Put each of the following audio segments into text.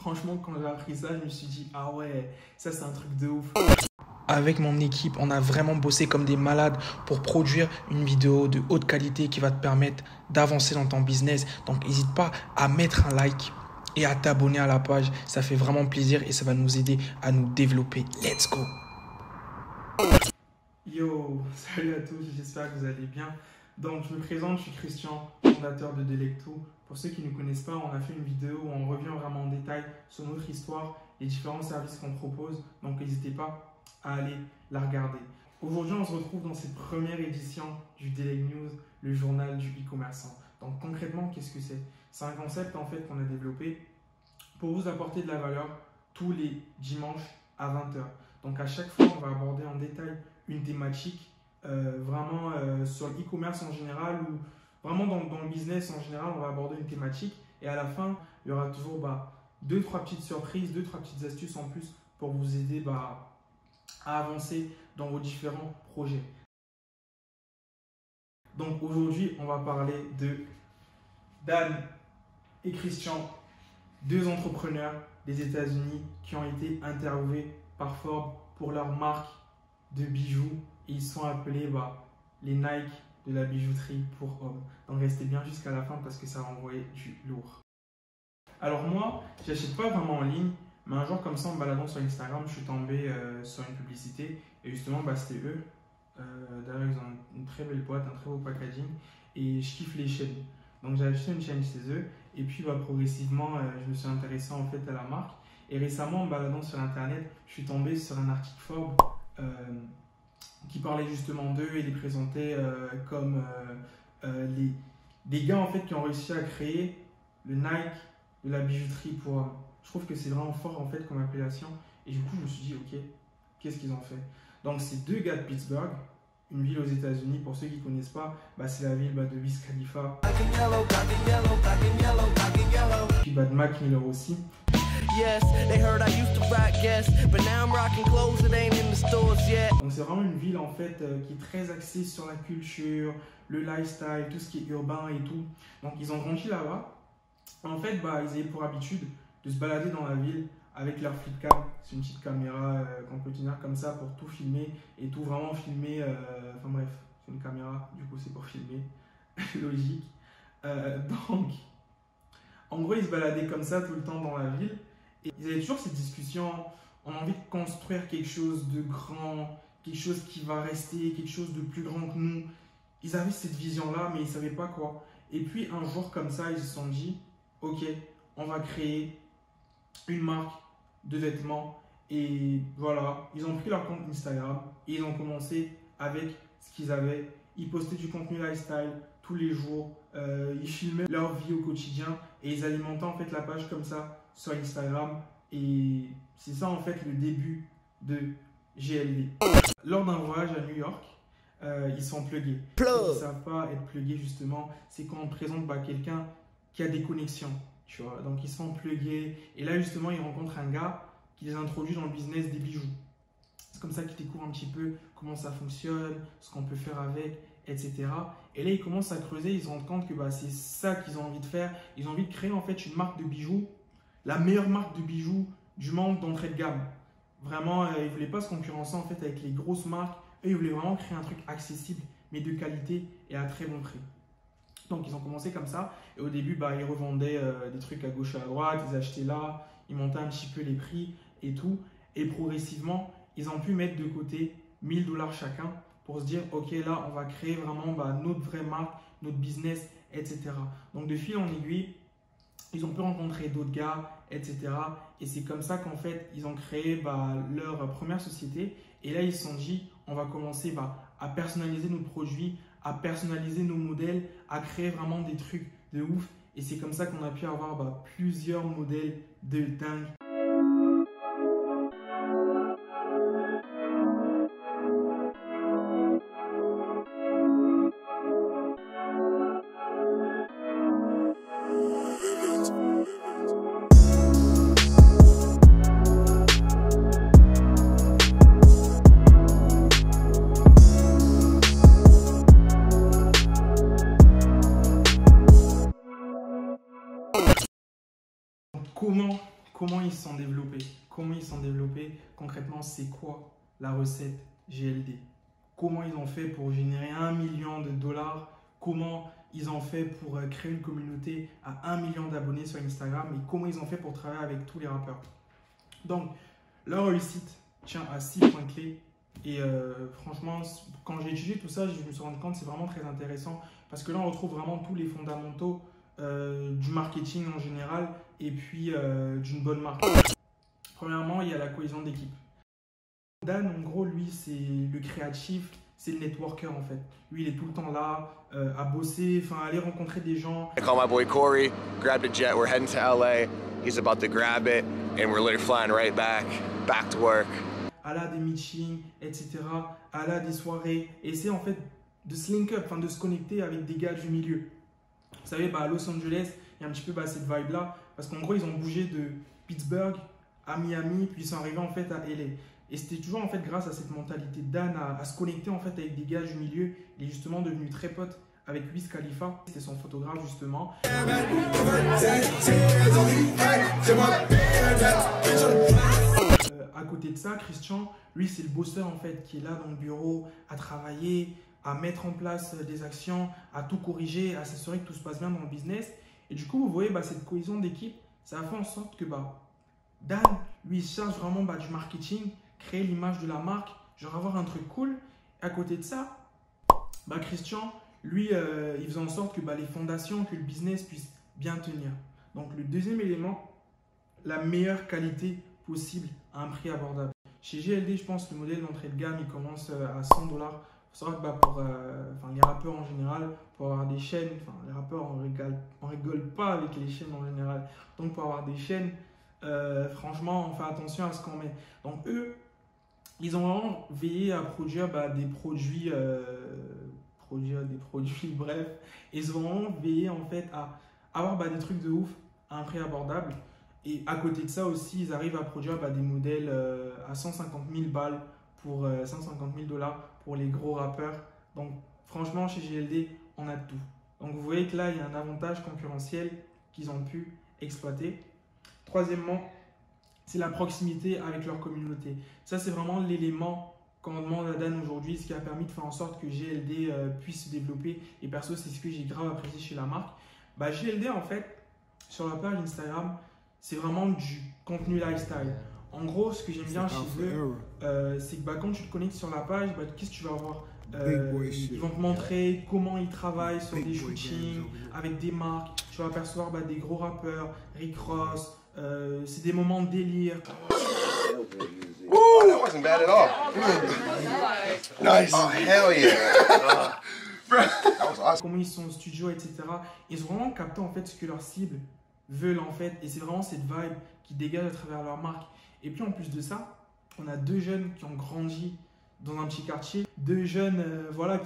Franchement, quand j'ai appris ça, je me suis dit, ah ouais, ça c'est un truc de ouf. Avec mon équipe, on a vraiment bossé comme des malades pour produire une vidéo de haute qualité qui va te permettre d'avancer dans ton business. Donc, n'hésite pas à mettre un like et à t'abonner à la page. Ça fait vraiment plaisir et ça va nous aider à nous développer. Let's go! Yo, salut à tous, j'espère que vous allez bien. Donc, je me présente, je suis Christian, fondateur de Delecto. Pour ceux qui ne nous connaissent pas, on a fait une vidéo où on revient vraiment en détail sur notre histoire, les différents services qu'on propose. Donc, n'hésitez pas à aller la regarder. Aujourd'hui, on se retrouve dans cette première édition du Daily News, le journal du e-commerçant. Donc, concrètement, qu'est-ce que c'est? C'est un concept en fait qu'on a développé pour vous apporter de la valeur tous les dimanches à 20h. Donc, à chaque fois, on va aborder en détail une thématique vraiment sur le e-commerce en général ou vraiment dans le business en général, on va aborder une thématique et à la fin, il y aura toujours 2-3 petites surprises, 2-3 petites astuces en plus pour vous aider à avancer dans vos différents projets. Donc aujourd'hui, on va parler de Dan et Christian, deux entrepreneurs des États-Unis qui ont été interviewés par Forbes pour leur marque de bijoux. Et ils sont appelés les Nike de la bijouterie pour hommes. Donc restez bien jusqu'à la fin parce que ça va envoyer du lourd. Alors moi, je n'achète pas vraiment en ligne, mais un jour comme ça, en me baladant sur Instagram, je suis tombé sur une publicité et justement c'était eux. D'ailleurs, ils ont une très belle boîte, un très beau packaging et je kiffe les chaînes. Donc j'ai acheté une chaîne chez eux et puis progressivement, je me suis intéressé en fait à la marque. Et récemment, en me baladant sur internet, je suis tombé sur un article Forbes qui parlait justement d'eux et les présentait comme des gars en fait qui ont réussi à créer le Nike de la bijouterie pour hommes. Je trouve que c'est vraiment fort en fait comme appellation et du coup je me suis dit ok, qu'est-ce qu'ils ont fait? Donc c'est deux gars de Pittsburgh, une ville aux États-Unis. Pour ceux qui ne connaissent pas, c'est la ville de Wiz Khalifa puis de Mac Miller aussi. Donc c'est vraiment une ville en fait qui est très axée sur la culture, le lifestyle, tout ce qui est urbain et tout. Donc ils ont grandi là-bas. En fait, ils avaient pour habitude de se balader dans la ville avec leur flipcam. C'est une petite caméra qu'on peut tenir comme ça pour tout filmer et tout vraiment filmer. Enfin bref, c'est une caméra, du coup c'est pour filmer. Logique. Donc, en gros, ils se baladaient comme ça tout le temps dans la ville. Et ils avaient toujours cette discussion, on a envie de construire quelque chose de grand, quelque chose qui va rester, quelque chose de plus grand que nous. Ils avaient cette vision-là, mais ils ne savaient pas quoi. Et puis un jour comme ça, ils se sont dit, ok, on va créer une marque de vêtements. Et voilà, ils ont pris leur compte Instagram et ils ont commencé avec ce qu'ils avaient. Ils postaient du contenu lifestyle tous les jours, ils filmaient leur vie au quotidien et ils alimentaient en fait la page comme ça sur Instagram. Et c'est ça en fait le début de GLD. Lors d'un voyage à New York, ils sont plugués. Ils ne savent pas être plugués justement, c'est quand on présente quelqu'un qui a des connexions, tu vois. Donc ils sont plugués et là justement ils rencontrent un gars qui les introduit dans le business des bijoux. C'est comme ça qu'ils découvrent un petit peu comment ça fonctionne, ce qu'on peut faire avec, etc. Et là ils commencent à creuser, ils se rendent compte que c'est ça qu'ils ont envie de faire. Ils ont envie de créer en fait une marque de bijoux, la meilleure marque de bijoux du monde d'entrée de gamme. Vraiment, ils ne voulaient pas se concurrencer en fait avec les grosses marques. Eux, ils voulaient vraiment créer un truc accessible, mais de qualité et à très bon prix. Donc, ils ont commencé comme ça. Et au début, ils revendaient des trucs à gauche et à droite. Ils achetaient là, ils montaient un petit peu les prix et tout. Et progressivement, ils ont pu mettre de côté 1000 $ chacun pour se dire, ok, là, on va créer vraiment notre vraie marque, notre business, etc. Donc, de fil en aiguille, ils ont pu rencontrer d'autres gars, etc. Et c'est comme ça qu'en fait, ils ont créé leur première société. Et là, ils se sont dit, on va commencer à personnaliser nos produits, à personnaliser nos modèles, à créer vraiment des trucs de ouf. Et c'est comme ça qu'on a pu avoir plusieurs modèles de dingue. comment ils se sont développés? Comment ils se sont développés? Concrètement, c'est quoi la recette GLD? Comment ils ont fait pour générer 1 million de dollars? Comment ils ont fait pour créer une communauté à 1 million d'abonnés sur Instagram? Et comment ils ont fait pour travailler avec tous les rappeurs? Donc, leur réussite tient à 6 points clés. Et franchement, quand j'ai étudié tout ça, je me suis rendu compte que c'est vraiment très intéressant parce que là, on retrouve vraiment tous les fondamentaux du marketing en général et puis d'une bonne marque. Premièrement, il y a la cohésion d'équipe. Dan, en gros, lui, c'est le créatif, c'est le networker en fait. Lui, il est tout le temps là, à bosser, enfin, aller rencontrer des gens. I call my boy Corey, grabbed a jet, we're heading to LA. He's about to grab it, and we're literally flying right back to work. Elle a des meetings, etc. Elle a des soirées. Et c'est en fait de se link up, enfin de se connecter avec des gars du milieu. Vous savez, à Los Angeles, il y a un petit peu cette vibe-là. Parce qu'en gros, ils ont bougé de Pittsburgh à Miami, puis ils sont arrivés en fait à LA. Et c'était toujours en fait grâce à cette mentalité de Dan à se connecter en fait avec des gars du milieu. Il est justement devenu très pote avec Wiz Khalifa. C'était son photographe justement. À côté de ça, Christian, lui, c'est le bosseur en fait qui est là dans le bureau à travailler, à mettre en place des actions, à tout corriger, à s'assurer que tout se passe bien dans le business. Et du coup, vous voyez, cette cohésion d'équipe, ça a fait en sorte que Dan, lui, il charge vraiment du marketing, créer l'image de la marque, genre avoir un truc cool. Et à côté de ça, Christian, lui, il faisait en sorte que les fondations, que le business puisse bien tenir. Donc, le deuxième élément, la meilleure qualité possible à un prix abordable. Chez GLD, je pense que le modèle d'entrée de gamme, il commence à 100 $. Il faut savoir que pour les rappeurs en général, pour avoir des chaînes, les rappeurs, on rigole pas avec les chaînes en général. Donc, pour avoir des chaînes, franchement, on fait attention à ce qu'on met. Donc, eux, ils ont vraiment veillé à produire des produits, bref. Ils ont vraiment veillé en fait à avoir des trucs de ouf à un prix abordable. Et à côté de ça aussi, ils arrivent à produire des modèles à 150 000 balles pour 150 000 $ pour les gros rappeurs. Donc franchement, chez GLD, on a tout. Donc vous voyez que là, il y a un avantage concurrentiel qu'ils ont pu exploiter. Troisièmement, c'est la proximité avec leur communauté. Ça, c'est vraiment l'élément qu'on demande à Dan aujourd'hui, ce qui a permis de faire en sorte que GLD puisse se développer. Et perso, c'est ce que j'ai grave apprécié chez la marque. GLD, en fait, sur la page Instagram, c'est vraiment du contenu lifestyle. En gros, ce que j'aime bien chez eux, c'est que quand tu te connectes sur la page, qu'est-ce que tu vas voir? Ils vont te montrer comment ils travaillent sur des shootings avec des marques. Tu vas apercevoir des gros rappeurs, Rick Ross. C'est des moments de délire. Ooh, that wasn't bad at all. Nice. Oh, hell yeah. That was awesome. Comment ils sont au studio, etc. Ils ont vraiment capté en fait ce que leur cible veulent en fait. Et c'est vraiment cette vibe qui dégage à travers leur marque. Et puis en plus de ça, on a deux jeunes qui ont grandi dans un petit quartier. Deux jeunes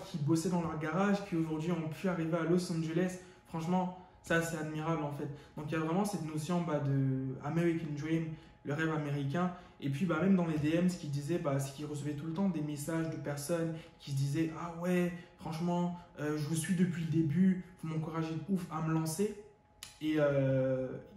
qui bossaient dans leur garage, qui aujourd'hui ont pu arriver à Los Angeles. Franchement, ça c'est admirable en fait. Donc il y a vraiment cette notion de American Dream, le rêve américain. Et puis même dans les DM, ce qu'ils disaient, c'est qu'ils recevaient tout le temps des messages de personnes qui se disaient « Ah ouais, franchement, je vous suis depuis le début, vous m'encouragez de ouf à me lancer ». Et il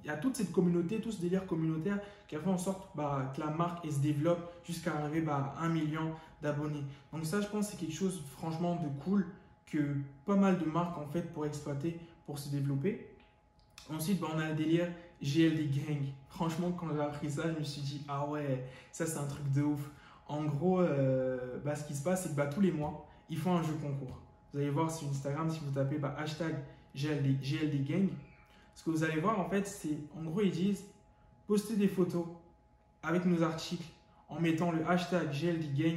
y a toute cette communauté, tout ce délire communautaire qui a fait en sorte que la marque se développe jusqu'à arriver à 1 million d'abonnés. Donc ça, je pense que c'est quelque chose franchement de cool que pas mal de marques en fait pourraient exploiter pour se développer. Ensuite, on a le délire GLD Gang. Franchement, quand j'ai appris ça, je me suis dit, ah ouais, ça c'est un truc de ouf. En gros, ce qui se passe, c'est que tous les mois, ils font un jeu concours. Vous allez voir sur Instagram, si vous tapez hashtag GLD Gang, ce que vous allez voir, en fait, c'est, en gros, ils disent, postez des photos avec nos articles en mettant le hashtag GLD Gang.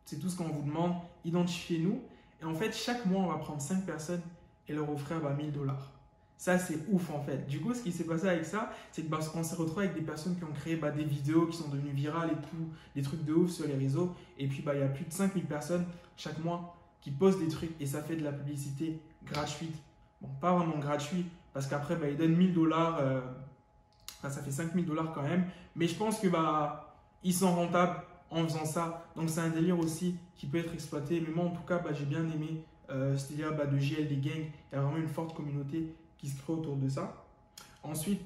C'est tout ce qu'on vous demande. Identifiez-nous. Et en fait, chaque mois, on va prendre 5 personnes et leur offrir 1 000 $. Ça, c'est ouf en fait. Du coup, ce qui s'est passé avec ça, c'est qu'on s'est retrouvé avec des personnes qui ont créé des vidéos qui sont devenues virales et tout, des trucs de ouf sur les réseaux. Et puis, il y a plus de 5000 personnes chaque mois qui postent des trucs et ça fait de la publicité gratuite. Bon, pas vraiment gratuit parce qu'après, ils donnent 1 000 $. Ça fait 5 000 $ quand même. Mais je pense que ils sont rentables en faisant ça. Donc, c'est un délire aussi qui peut être exploité. Mais moi, en tout cas, j'ai bien aimé ce délire de GLD Gang. Il y a vraiment une forte communauté qui se crée autour de ça. Ensuite,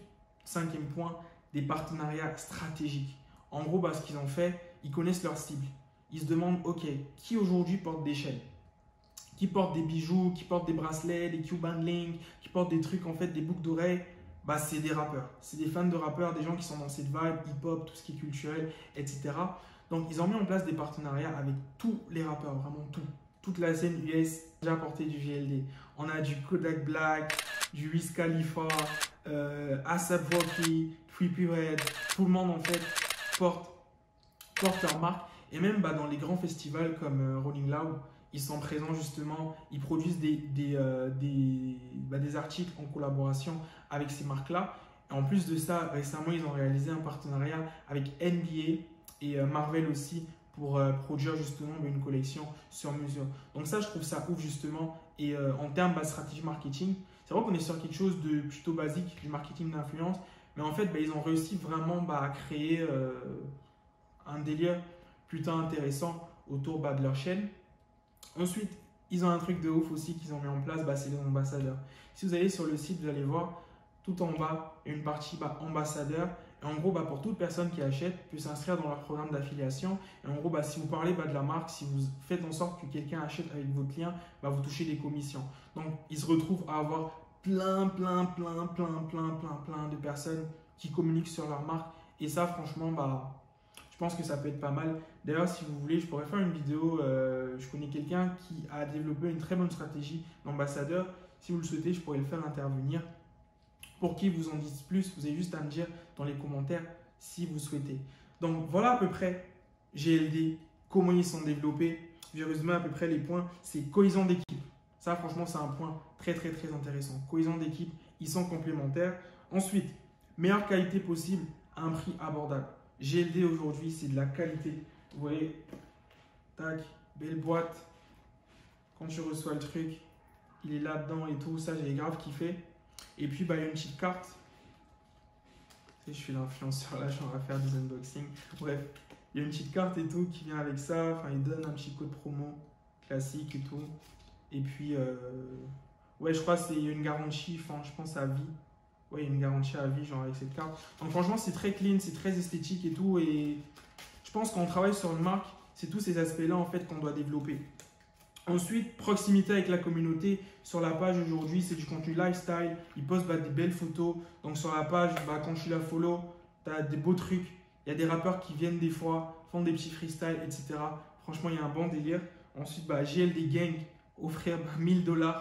5e point, des partenariats stratégiques. En gros, ce qu'ils ont fait, ils connaissent leur cible. Ils se demandent, ok, qui aujourd'hui porte des chaînes, qui porte des bijoux, qui porte des bracelets, des Cuban Link, qui porte des trucs, en fait, des boucles d'oreilles. C'est des rappeurs. C'est des fans de rappeurs, des gens qui sont dans cette vibe, hip-hop, tout ce qui est culturel, etc. Donc, ils ont mis en place des partenariats avec tous les rappeurs, vraiment tout. Toute la scène US a déjà porté du GLD. On a du Kodak Black, du Wiz Khalifa, A$AP Rocky, Trippie Redd. Tout le monde, en fait, porte leur marque. Et même dans les grands festivals comme Rolling Loud, ils sont présents justement, ils produisent des articles en collaboration avec ces marques-là. Et en plus de ça, récemment, ils ont réalisé un partenariat avec NBA et Marvel aussi pour produire justement une collection sur mesure. Donc ça, je trouve ça ouf justement. Et en termes de stratégie marketing, c'est vrai qu'on est sur quelque chose de plutôt basique, du marketing d'influence. Mais en fait, ils ont réussi vraiment à créer un délire plutôt intéressant autour de leur chaîne. Ensuite, ils ont un truc de ouf aussi qu'ils ont mis en place, c'est les ambassadeurs. Si vous allez sur le site, vous allez voir tout en bas, il y a une partie ambassadeur. Et en gros, pour toute personne qui achète, peut s'inscrire dans leur programme d'affiliation. Et en gros, si vous parlez de la marque, si vous faites en sorte que quelqu'un achète avec votre lien, vous touchez des commissions. Donc, ils se retrouvent à avoir plein de personnes qui communiquent sur leur marque. Et ça, franchement, je pense que ça peut être pas mal. D'ailleurs, si vous voulez, je pourrais faire une vidéo. Je connais quelqu'un qui a développé une très bonne stratégie d'ambassadeur. Si vous le souhaitez, je pourrais le faire intervenir. Pour qu'ils vous en disent plus, vous avez juste à me dire dans les commentaires si vous souhaitez. Donc, voilà à peu près GLD, comment ils sont développés. Je vais résumer à peu près les points. C'est cohésion d'équipe. Ça, franchement, c'est un point très intéressant. Cohésion d'équipe, ils sont complémentaires. Ensuite, meilleure qualité possible à un prix abordable. GLD aujourd'hui, c'est de la qualité. Vous voyez, tac, belle boîte. Quand tu reçois le truc, il est là-dedans et tout. Ça, j'ai grave kiffé. Et puis, il y a une petite carte. Je suis l'influenceur là, je suis en train de faire des unboxings. Bref, il y a une petite carte et tout qui vient avec ça. Enfin, il donne un petit code promo classique et tout. Et puis, ouais, je crois qu'il y a une garantie, je pense à vie. Ouais, il y a une garantie à vie, genre avec cette carte. Donc, franchement, c'est très clean, c'est très esthétique et tout. Et je pense qu'on travaille sur une marque, c'est tous ces aspects-là en fait qu'on doit développer. Ensuite, proximité avec la communauté. Sur la page aujourd'hui, c'est du contenu lifestyle. Ils postent des belles photos. Donc sur la page, quand tu la follow, tu as des beaux trucs. Il y a des rappeurs qui viennent des fois, font des petits freestyles, etc. Franchement, il y a un bon délire. Ensuite, GLD Gang, offrir 1000 $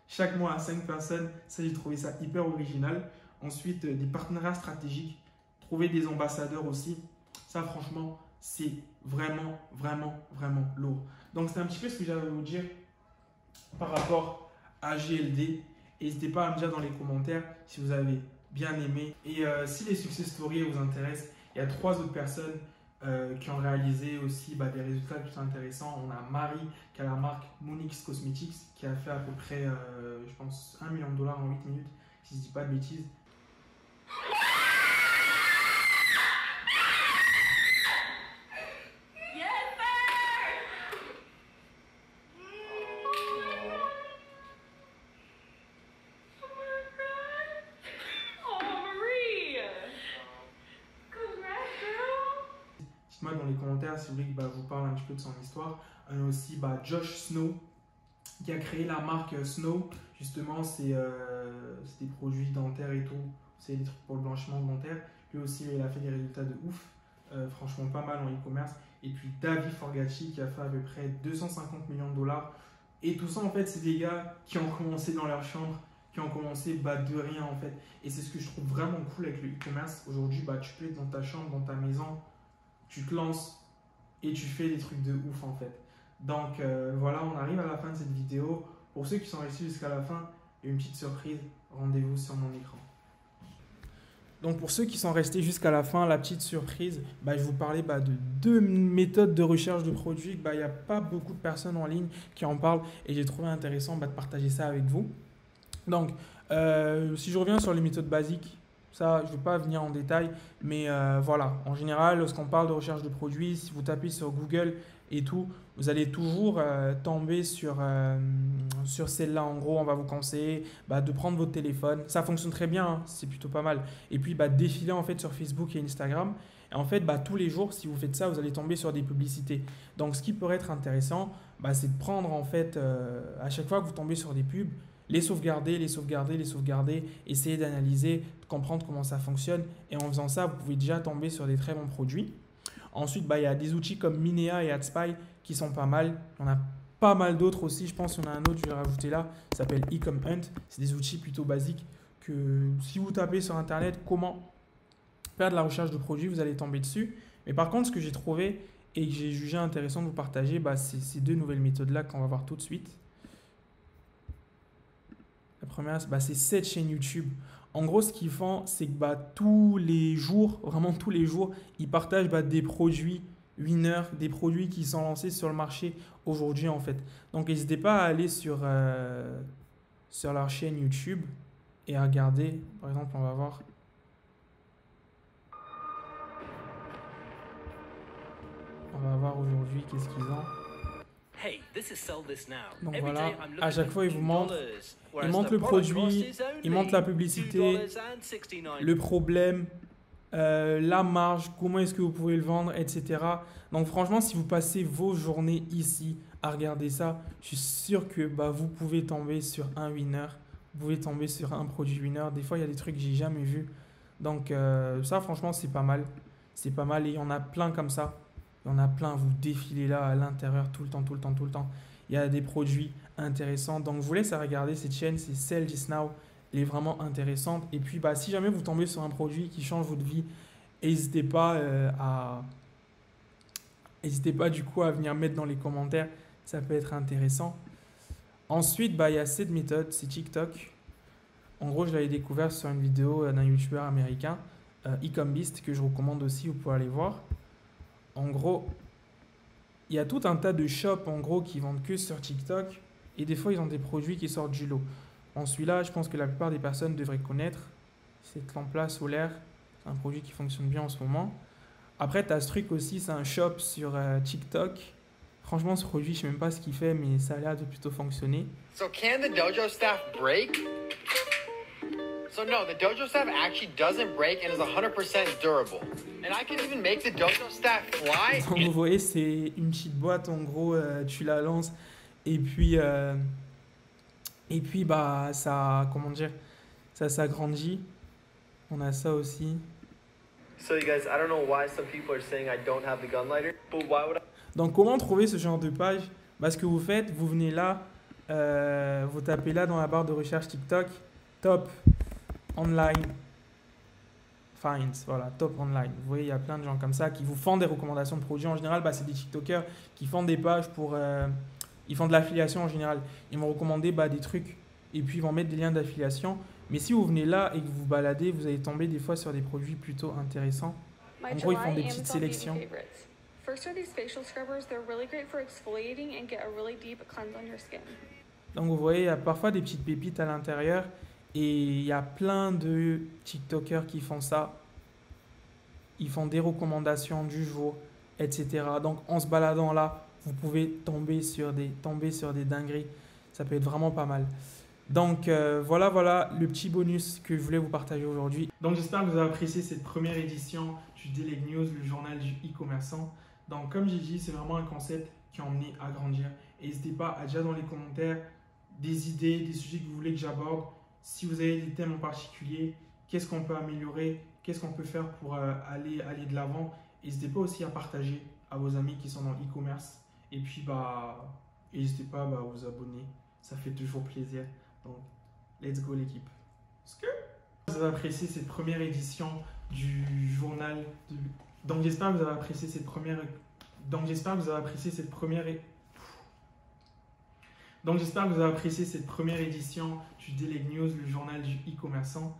chaque mois à 5 personnes. Ça, j'ai trouvé ça hyper original. Ensuite, des partenariats stratégiques. Trouver des ambassadeurs aussi. Ça, franchement, c'est vraiment lourd. Donc, c'est un petit peu ce que j'avais à vous dire par rapport à GLD. N'hésitez pas à me dire dans les commentaires si vous avez bien aimé. Et si les success stories vous intéressent, il y a 3 autres personnes qui ont réalisé aussi des résultats plutôt intéressants. On a Marie qui a la marque Monix Cosmetics qui a fait à peu près, je pense, 1 million de $ en 8 minutes, si je ne dis pas de bêtises. Dites-moi dans les commentaires si vous voulez que je vous parle un petit peu de son histoire. On a aussi Josh Snow qui a créé la marque Snow. Justement, c'est des produits dentaires et tout. C'est des trucs pour le blanchiment dentaire. Lui aussi, il a fait des résultats de ouf. Franchement, pas mal en e-commerce. Et puis David Forgacci qui a fait à peu près 250 millions de $. Et tout ça, en fait, c'est des gars qui ont commencé dans leur chambre, qui ont commencé de rien, en fait. Et c'est ce que je trouve vraiment cool avec le e-commerce. Aujourd'hui, tu peux être dans ta chambre, dans ta maison, tu te lances et tu fais des trucs de ouf, en fait. Donc, voilà, on arrive à la fin de cette vidéo. Pour ceux qui sont restés jusqu'à la fin, il y a une petite surprise. Rendez-vous sur mon écran. Donc pour ceux qui sont restés jusqu'à la fin, la petite surprise, je vous parlais de 2 méthodes de recherche de produits. Il n'y a pas beaucoup de personnes en ligne qui en parlent et j'ai trouvé intéressant de partager ça avec vous. Donc si je reviens sur les méthodes basiques, Ça, je ne vais pas venir en détail, mais voilà. En général, lorsqu'on parle de recherche de produits, si vous tapez sur Google et tout, vous allez toujours tomber sur celle-là. En gros, on va vous conseiller de prendre votre téléphone. Ça fonctionne très bien, hein, c'est plutôt pas mal. Et puis, défiler en fait sur Facebook et Instagram. Et en fait, tous les jours, si vous faites ça, vous allez tomber sur des publicités. Donc, ce qui pourrait être intéressant, c'est de prendre en fait, à chaque fois que vous tombez sur des pubs, les sauvegarder, essayer d'analyser, de comprendre comment ça fonctionne. Et en faisant ça, vous pouvez déjà tomber sur des très bons produits. Ensuite, il y a des outils comme Minea et AdSpy qui sont pas mal. Il y en a pas mal d'autres aussi. Je pense qu'il y en a un autre, je vais rajouter là, ça s'appelle Ecom Hunt. C'est des outils plutôt basiques que si vous tapez sur Internet comment faire de la recherche de produits, vous allez tomber dessus. Mais par contre, ce que j'ai trouvé et que j'ai jugé intéressant de vous partager, c'est ces deux nouvelles méthodes-là qu'on va voir tout de suite. La première, c'est cette chaîne YouTube. En gros, ce qu'ils font, c'est que tous les jours, vraiment tous les jours, ils partagent des produits winners, des produits qui sont lancés sur le marché aujourd'hui en fait. Donc, n'hésitez pas à aller sur leur chaîne YouTube et à regarder. Par exemple, on va voir. On va voir aujourd'hui qu'est-ce qu'ils ont. Donc voilà, à chaque fois, ils vous montrent le produit, ils montrent la publicité, le problème, la marge, comment est-ce que vous pouvez le vendre, etc. Donc franchement, si vous passez vos journées ici à regarder ça, je suis sûr que vous pouvez tomber sur un winner, vous pouvez tomber sur un produit winner. Des fois, il y a des trucs que j'ai jamais vus. Donc ça, franchement, c'est pas mal. C'est pas mal et il y en a plein comme ça. Il y en a plein, vous défilez là à l'intérieur tout le temps. Il y a des produits intéressants. Donc, je vous laisse à regarder cette chaîne, c'est Sell This Now. Elle est vraiment intéressante. Et puis, si jamais vous tombez sur un produit qui change votre vie, n'hésitez pas du coup à venir mettre dans les commentaires. Ça peut être intéressant. Ensuite, il y a cette méthode, c'est TikTok. En gros, je l'avais découvert sur une vidéo d'un YouTuber américain, EcomBeast, que je recommande aussi, vous pouvez aller voir. En gros, il y a tout un tas de shops en gros qui vendent que sur TikTok et des fois ils ont des produits qui sortent du lot. En celui-là, je pense que la plupart des personnes devraient connaître. Cette lampe-là solaire, c'est un produit qui fonctionne bien en ce moment. Après, tu as ce truc aussi, c'est un shop sur TikTok. Franchement, ce produit, je ne sais même pas ce qu'il fait, mais ça a l'air de plutôt fonctionner. So can the Dojo staff break? So no, the Dojo staff actually doesn't break and is 100% durable. And I can even make the Dojo staff fly. Donc vous voyez, c'est une petite boîte, en gros, tu la lances et puis ça, comment dire, ça s'agrandit. On a ça aussi. So you guys, I don't know why some people are saying I don't have the gun lighter, but why would I? Donc comment trouver ce genre de page? Ce que vous faites, vous venez là, vous tapez là dans la barre de recherche TikTok, top online finds, voilà, top online. Vous voyez, il y a plein de gens comme ça qui vous font des recommandations de produits. En général, c'est des TikTokers qui font des pages pour, ils font de l'affiliation en général. Ils vont recommander des trucs et puis ils vont mettre des liens d'affiliation. Mais si vous venez là et que vous vous baladez, vous allez tomber des fois sur des produits plutôt intéressants. En gros, ils font des petites sélections. Donc vous voyez, il y a parfois des petites pépites à l'intérieur et il y a plein de TikTokers qui font ça. Ils font des recommandations du jour, etc. Donc en se baladant là, vous pouvez tomber sur des dingueries. Ça peut être vraiment pas mal. Donc voilà le petit bonus que je voulais vous partager aujourd'hui. Donc j'espère que vous avez apprécié cette première édition du Daily News, le journal du e-commerçant. Donc comme j'ai dit, c'est vraiment un concept qui a emmené à grandir. Et n'hésitez pas à dire dans les commentaires des idées, des sujets que vous voulez que j'aborde. Si vous avez des thèmes en particulier, qu'est-ce qu'on peut améliorer, qu'est-ce qu'on peut faire pour aller de l'avant. N'hésitez pas aussi à partager à vos amis qui sont dans l'e-commerce. Et puis n'hésitez pas à vous abonner, ça fait toujours plaisir. Donc, let's go l'équipe. Vous avez apprécié cette première édition du journal. Donc, j'espère que vous avez apprécié cette première. Donc, j'espère que vous avez apprécié cette première. Donc, j'espère que vous avez apprécié cette première édition du Daily News, le journal du e-commerçant.